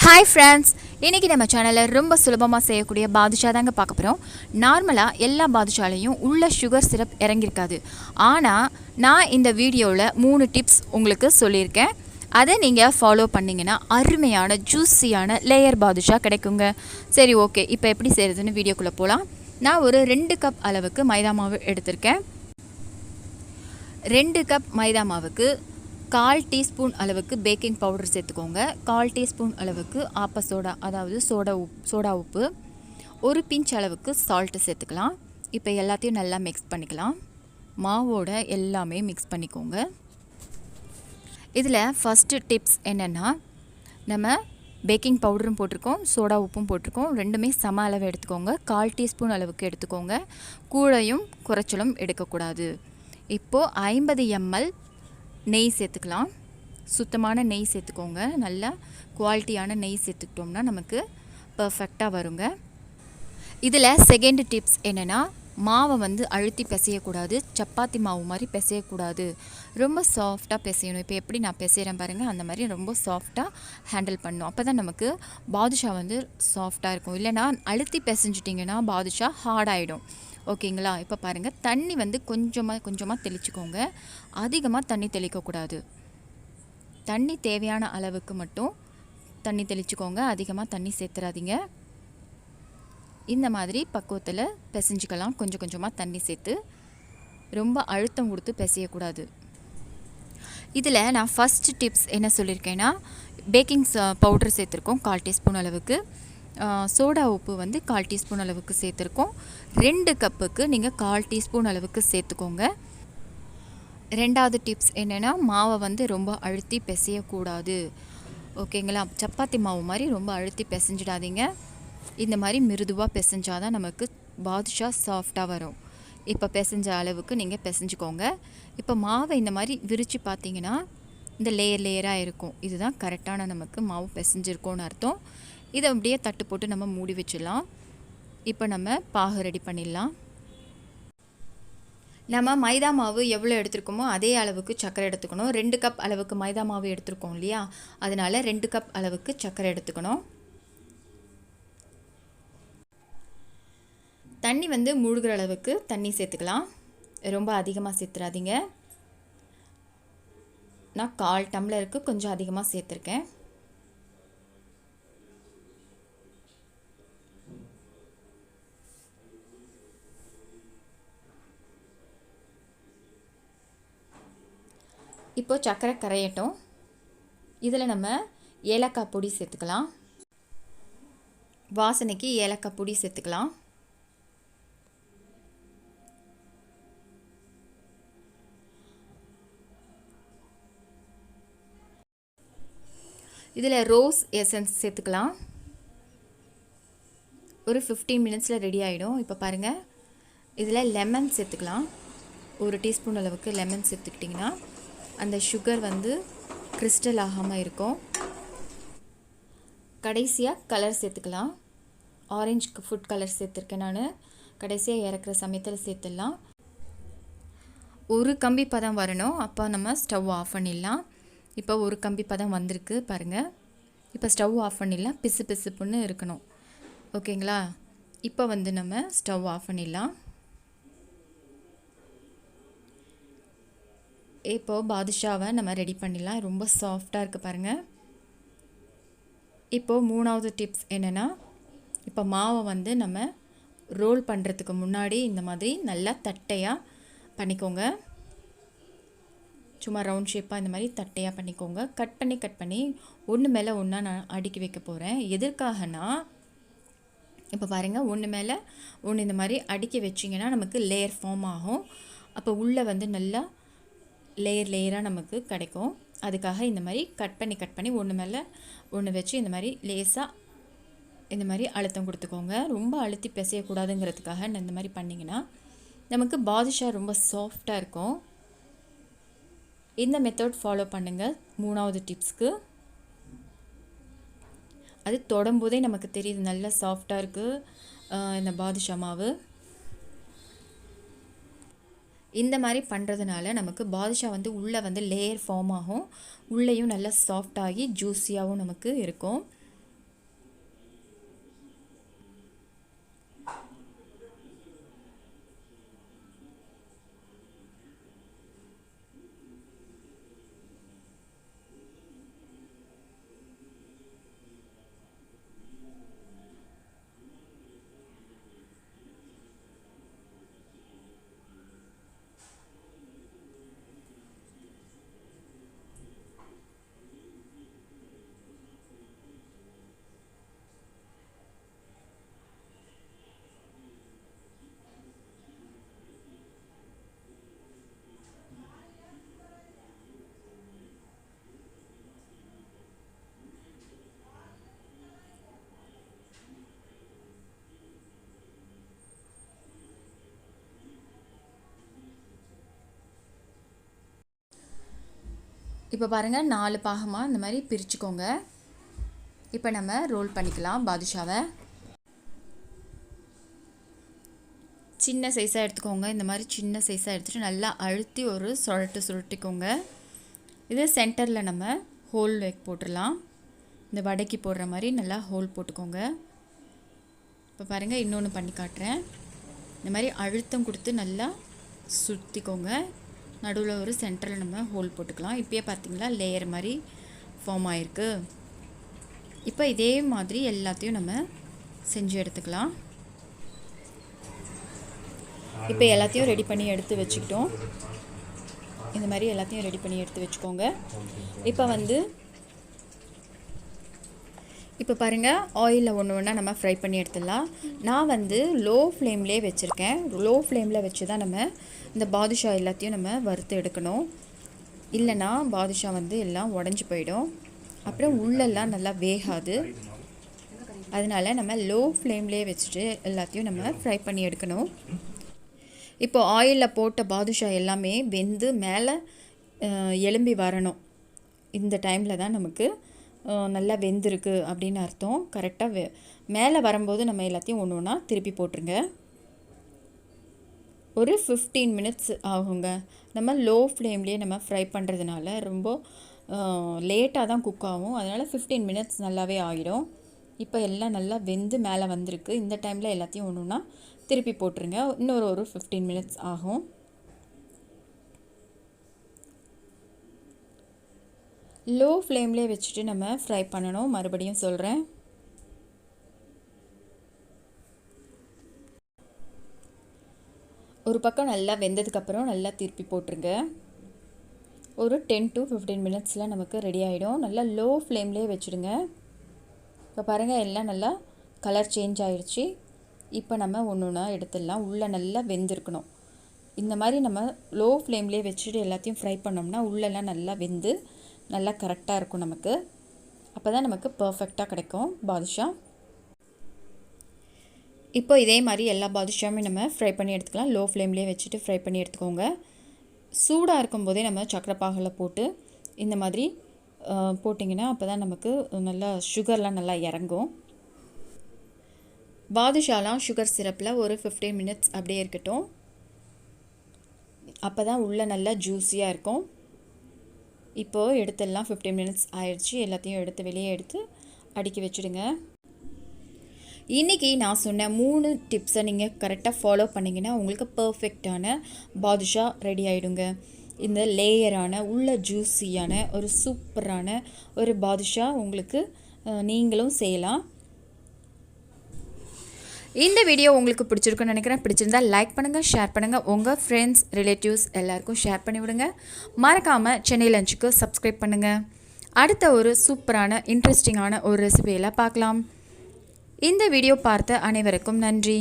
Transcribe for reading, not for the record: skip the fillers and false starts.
Hi friends, இன்றைக்கி நம்ம சேனலில் ரொம்ப சுலபமாக செய்யக்கூடிய பாதுஷா தாங்க பார்க்க போகிறோம். நார்மலாக எல்லா பாதுஷாலையும் உள்ள சுகர் சிரப் இறங்கியிருக்காது. ஆனால் நான் இந்த வீடியோவில் 3 டிப்ஸ் உங்களுக்கு சொல்லியிருக்கேன். அதை நீங்கள் ஃபாலோ பண்ணிங்கன்னா அருமையான ஜூஸியான லேயர் பாதுஷா கிடைக்குங்க. சரி, ஓகே, இப்போ எப்படி செய்கிறதுன்னு வீடியோக்குள்ளே போகலாம். நான் ஒரு 2 கப் அளவுக்கு மைதா மாவு எடுத்திருக்கேன். 2 கப் மைதா மாவுக்கு 1/4 டீஸ்பூன் அளவுக்கு பேக்கிங் பவுடர் சேர்த்துக்கோங்க. 1/4 டீஸ்பூன் அளவுக்கு ஆப்ப சோடா, அதாவது சோடா உப்பு, ஒரு பிஞ்ச் அளவுக்கு சால்ட்டு சேர்த்துக்கலாம். இப்போ எல்லாத்தையும் நல்லா மிக்ஸ் பண்ணிக்கலாம். மாவோட எல்லாமே மிக்ஸ் பண்ணிக்கோங்க. இதில் ஃபஸ்ட்டு டிப்ஸ் என்னென்னா, நம்ம பேக்கிங் பவுடரும் போட்டிருக்கோம், சோடா உப்பும் போட்டிருக்கோம். ரெண்டுமே சம அளவு எடுத்துக்கோங்க. 1/4 டீஸ்பூன் அளவுக்கு எடுத்துக்கோங்க. கூழையும் குறைச்சலும் எடுக்கக்கூடாது. இப்போது 50 ml நெய் சேர்த்துக்கலாம். சுத்தமான நெய் சேர்த்துக்கோங்க. நல்லா குவாலிட்டியான நெய் சேர்த்துக்கிட்டோம்னா நமக்கு பர்ஃபெக்டாக வருங்க. இதில் செகண்ட் டிப்ஸ் என்னென்னா, மாவை அழுத்தி பிசையக்கூடாது. சப்பாத்தி மாவு மாதிரி பிசையக்கூடாது. ரொம்ப சாஃப்டாக பிசையணும். இப்போ எப்படி நான் பிசைகிறேன் பாருங்கள், அந்த மாதிரி ரொம்ப சாஃப்டாக ஹேண்டில் பண்ணணும். அப்போ தான் நமக்கு பாதுஷா சாஃப்டாக இருக்கும். இல்லைனா அழுத்தி பிசைஞ்சிட்டிங்கன்னா பாதுஷா ஹார்டாகிடும். ஓகேங்களா? இப்போ பாருங்கள், தண்ணி கொஞ்சமாக தெளிச்சுக்கோங்க. அதிகமாக தண்ணி தெளிக்கக்கூடாது. தண்ணி தேவையான அளவுக்கு மட்டும் தண்ணி தெளிச்சுக்கோங்க. அதிகமாக தண்ணி சேர்த்துறாதீங்க. இந்த மாதிரி பக்குவத்தில் பிசைஞ்சிக்கலாம். கொஞ்சமாக தண்ணி சேர்த்து ரொம்ப அழுத்தம் கொடுத்து பிசையக்கூடாது. இதில் நான் ஃபஸ்ட் டிப்ஸ் என்ன சொல்லியிருக்கேன்னா, பேக்கிங் பவுடர் சேர்த்துருக்கோம் 1/4 டீஸ்பூன் அளவுக்கு. சோடா உப்பு 1/4 டீஸ்பூன் அளவுக்கு சேர்த்துருக்கோம். 2 கப்புக்கு நீங்கள் 1/4 டீஸ்பூன் அளவுக்கு சேர்த்துக்கோங்க. ரெண்டாவது டிப்ஸ் என்னென்னா, மாவை ரொம்ப அழுத்தி பிசையக்கூடாது. ஓகேங்களா? சப்பாத்தி மாவு மாதிரி ரொம்ப அழுத்தி பிசைஞ்சிடாதீங்க. இந்த மாதிரி மிருதுவாக பிசைஞ்சாதான் நமக்கு பாதுஷா சாஃப்டாக வரும். இப்போ பிசைஞ்ச அளவுக்கு நீங்கள் பிசைஞ்சிக்கோங்க. இப்போ மாவை இந்த மாதிரி விரித்து பார்த்தீங்கன்னா இந்த லேயராக இருக்கும். இதுதான் கரெக்டான நமக்கு மாவு பிசைஞ்சிருக்கோன்னு அர்த்தம். இதை அப்படியே தட்டு போட்டு நம்ம மூடி வச்சிடலாம். இப்போ நம்ம பாகு ரெடி பண்ணிடலாம். நம்ம மைதா மாவு எவ்வளோ எடுத்துருக்கோமோ அதே அளவுக்கு சர்க்கரை எடுத்துக்கணும். 2 கப் அளவுக்கு மைதா மாவு எடுத்துருக்கோம் இல்லையா, அதனால் 2 கப் அளவுக்கு சர்க்கரை எடுத்துக்கணும். தண்ணி முழுகிற அளவுக்கு தண்ணி சேர்த்துக்கலாம். ரொம்ப அதிகமாக சேர்த்துறாதீங்க. நான் 1/4 டம்ளருக்கு கொஞ்சம் அதிகமாக சேர்த்துருக்கேன். இப்போது சர்க்கரை கரையட்டும். இதில் நம்ம ஏலக்காய் பொடி சேர்த்துக்கலாம். வாசனைக்கு ஏலக்காய் பொடி சேர்த்துக்கலாம். இதில் ரோஸ் எசன்ஸ் சேர்த்துக்கலாம். ஒரு 15 மினிட்ஸில் ரெடி ஆகிடும். இப்போ பாருங்கள், இதில் லெமன் சேர்த்துக்கலாம். 1 டீஸ்பூன் அளவுக்கு லெமன் சேர்த்துக்கிட்டிங்கன்னா அந்த சுகர் கிறிஸ்டல் ஆகாமல் இருக்கும். கடைசியாக கலர் சேர்த்துக்கலாம். ஆரஞ்சு ஃபுட் கலர் சேர்த்துருக்கேன் நான். கடைசியாக இறக்குற சமயத்தில் சேர்த்துடலாம். ஒரு கம்பி பதம் வரணும். அப்போ நம்ம ஸ்டவ் ஆஃப் பண்ணிடலாம். இப்போ ஒரு கம்பி பதம் வந்திருக்கு பாருங்கள். இப்போ ஸ்டவ் ஆஃப் பண்ணிடலாம். பிசுப்புன்னு இருக்கணும். ஓகேங்களா? இப்போ நம்ம ஸ்டவ் ஆஃப் பண்ணிடலாம். இப்போது பாதுஷாவை நம்ம ரெடி பண்ணிடலாம். ரொம்ப சாஃப்டாக இருக்குது பாருங்கள். இப்போது 3வது டிப்ஸ் என்னென்னா, இப்போ மாவை நம்ம ரோல் பண்ணுறதுக்கு முன்னாடி இந்த மாதிரி நல்லா தட்டையாக பண்ணிக்கோங்க. சும்மா ரவுண்ட் ஷேப்பாக இந்த மாதிரி தட்டையாக பண்ணிக்கோங்க. கட் பண்ணி ஒன்று மேலே ஒன்றா நான் அடுக்கி வைக்க போகிறேன். எதற்காகனா, இப்போ பாருங்கள், ஒன்று மேலே ஒன்று இந்த மாதிரி அடுக்கி வச்சிங்கன்னா நமக்கு லேயர் ஃபார்ம் ஆகும். அப்போ உள்ளே நல்லா லேயராக நமக்கு கிடைக்கும். அதுக்காக இந்த மாதிரி கட் பண்ணி ஒன்று மேலே ஒன்று வச்சு இந்த மாதிரி லேசாக இந்த மாதிரி அழுத்தம் கொடுத்துக்கோங்க. ரொம்ப அழுத்தி பிசையக்கூடாதுங்கிறதுக்காக இந்த மாதிரி பண்ணிங்கன்னா நமக்கு பாதுஷா ரொம்ப சாஃப்டாக இருக்கும். இந்த மெத்தட் ஃபாலோ பண்ணுங்கள். 3வது டிப்ஸ்க்கு அது தொடும்போதே நமக்கு தெரியுது நல்லா சாஃப்டாக இருக்குது இந்த பாதுஷா மாவு. இந்த மாதிரி பண்ணுறதுனால நமக்கு பாதுஷா உள்ளே லேயர் ஃபார்ம் ஆகும். உள்ளேயும் நல்லா சாஃப்டாகி ஜூஸியாகவும் நமக்கு இருக்கும். இப்போ பாருங்கள் 4 பாகமாக இந்த மாதிரி பிரிச்சுக்கோங்க. இப்போ நம்ம ரோல் பண்ணிக்கலாம். பாதுஷாவை சின்ன சைஸாக எடுத்துக்கோங்க. இந்த மாதிரி சின்ன சைஸாக எடுத்துகிட்டு நல்லா அழுத்தி ஒரு சுருட்டிக்கோங்க. இது சென்டரில் நம்ம ஹோல் போட்டுடலாம். இந்த வடைக்கு போடுற மாதிரி நல்லா ஹோல் போட்டுக்கோங்க. இப்போ பாருங்கள், இன்னொன்று பண்ணி காட்டுறேன். இந்த மாதிரி அழுத்தம் கொடுத்து நல்லா சுற்றிக்கோங்க. நடுவில் ஒரு சென்டரில் நம்ம ஹோல் போட்டுக்கலாம். இப்போயே பார்த்திங்களா லேயர் மாதிரி ஃபார்ம் ஆகிருக்கு. இப்போ இதே மாதிரி எல்லாத்தையும் நம்ம செஞ்சு எடுத்துக்கலாம். இப்போ எல்லாத்தையும் ரெடி பண்ணி எடுத்து வச்சுக்கிட்டோம். இந்த மாதிரி எல்லாத்தையும் ரெடி பண்ணி எடுத்து வச்சுக்கோங்க. இப்போ பாருங்கள், ஆயிலில் ஒன்று நம்ம ஃப்ரை பண்ணி எடுத்துடலாம். நான் லோ ஃப்ளேம்லேயே வச்சுருக்கேன். லோ ஃப்ளேமில் வச்சு தான் நம்ம இந்த பாதுஷா எல்லாத்தையும் நம்ம வறுத்து எடுக்கணும். இல்லைன்னா பாதுஷா எல்லாம் உடஞ்சி போயிடும். அப்புறம் உள்ளெல்லாம் நல்லா வேகாது. அதனால் நம்ம லோ ஃப்ளேம்லேயே வச்சுட்டு எல்லாத்தையும் நம்ம ஃப்ரை பண்ணி எடுக்கணும். இப்போ ஆயிலில் போட்ட பாதுஷா எல்லாமே வெந்து மேலே எலும்பி வரணும். இந்த டைமில் தான் நமக்கு நல்லா வெந்திருக்கு அப்படின்னு அர்த்தம். கரெக்டாக மேலே வரும்போது நம்ம எல்லாத்தையும் ஒன்று ஒன்றா திருப்பி போட்டுருங்க. ஒரு 15 மினிட்ஸ் ஆகுங்க. நம்ம லோ ஃப்ளேம்லேயே நம்ம ஃப்ரை பண்ணுறதுனால ரொம்ப லேட்டாக தான் குக் ஆகும். அதனால் 15 மினிட்ஸ் நல்லாவே ஆகிடும். இப்போ எல்லாம் நல்லா வெந்து மேலே வந்திருக்கு. இந்த டைமில் எல்லாத்தையும் ஒன்று ஒன்றா திருப்பி போட்டுருங்க. ஒரு 15 மினிட்ஸ் ஆகும். லோ ஃப்ளேம்லேயே வச்சுட்டு நம்ம ஃப்ரை பண்ணணும். மறுபடியும் சொல்கிறேன். ஒரு பக்கம் நல்லா வெந்ததுக்கப்புறம் நல்லா திருப்பி போட்டுருங்க. ஒரு 10 to 15 மினிட்ஸில் நமக்கு ரெடி ஆகிடும். நல்லா லோ ஃப்ளேம்லேயே வச்சுடுங்க. இப்போ பாருங்கள், எல்லாம் நல்லா கலர் சேஞ்ச் ஆகிடுச்சு. இப்போ நம்ம ஒன்று ஒன்றா எடுத்துடலாம். உள்ளே நல்லா வெந்திருக்கணும். இந்த மாதிரி நம்ம லோ ஃப்ளேம்லேயே வச்சுட்டு எல்லாத்தையும் ஃப்ரை பண்ணோம்னா உள்ளெல்லாம் நல்லா வெந்து நல்லா கரெக்டாக இருக்கும் நமக்கு. அப்போ தான் நமக்கு பர்ஃபெக்டாக கிடைக்கும் பாதுஷா. இப்போ இதே மாதிரி எல்லா பாதுஷாவுமே நம்ம ஃப்ரை பண்ணி எடுத்துக்கலாம். லோ ஃப்ளேம்லேயே வச்சுட்டு ஃப்ரை பண்ணி எடுத்துக்கோங்க. சூடாக இருக்கும்போதே நம்ம சக்கரை பாகில் போட்டு இந்த மாதிரி போட்டிங்கன்னா அப்போ தான் நமக்கு நல்லா சுகர்லாம் நல்லா இறங்கும். பாதுஷாலாம் சுகர் சிரப்பில் ஒரு 15 மினிட்ஸ் அப்படியே இருக்கட்டும். அப்போ தான் உள்ளே நல்லா ஜூஸியாக இருக்கும். இப்போது எடுத்துடலாம். 15 மினிட்ஸ் ஆயிடுச்சு. எல்லாத்தையும் எடுத்து வெளியே எடுத்து அடுக்கி வச்சுடுங்க. இன்றைக்கி நான் சொன்ன 3 டிப்ஸை நீங்கள் கரெக்டாக ஃபாலோ பண்ணிங்கன்னா உங்களுக்கு பர்ஃபெக்டான பாதுஷா ரெடி ஆகிடுங்க. இந்த லேயரான உள்ள ஜூஸியான ஒரு சூப்பரான ஒரு பாதுஷா உங்களுக்கு நீங்களும் செய்யலாம். இந்த வீடியோ உங்களுக்கு பிடிச்சிருக்குன்னு நினைக்கிறேன். பிடிச்சிருந்தா லைக் பண்ணுங்கள், ஷேர் பண்ணுங்கள். உங்கள் ஃப்ரெண்ட்ஸ், ரிலேட்டிவ்ஸ் எல்லாருக்கும் ஷேர் பண்ணி விடுங்க. மறக்காமல் சென்னை லஞ்சுக்கு சப்ஸ்கிரைப் பண்ணுங்கள். அடுத்த ஒரு சூப்பரான இன்ட்ரெஸ்டிங்கான ஒரு ரெசிபியெல்லாம் பார்க்கலாம். இந்த வீடியோ பார்த்த அனைவருக்கும் நன்றி.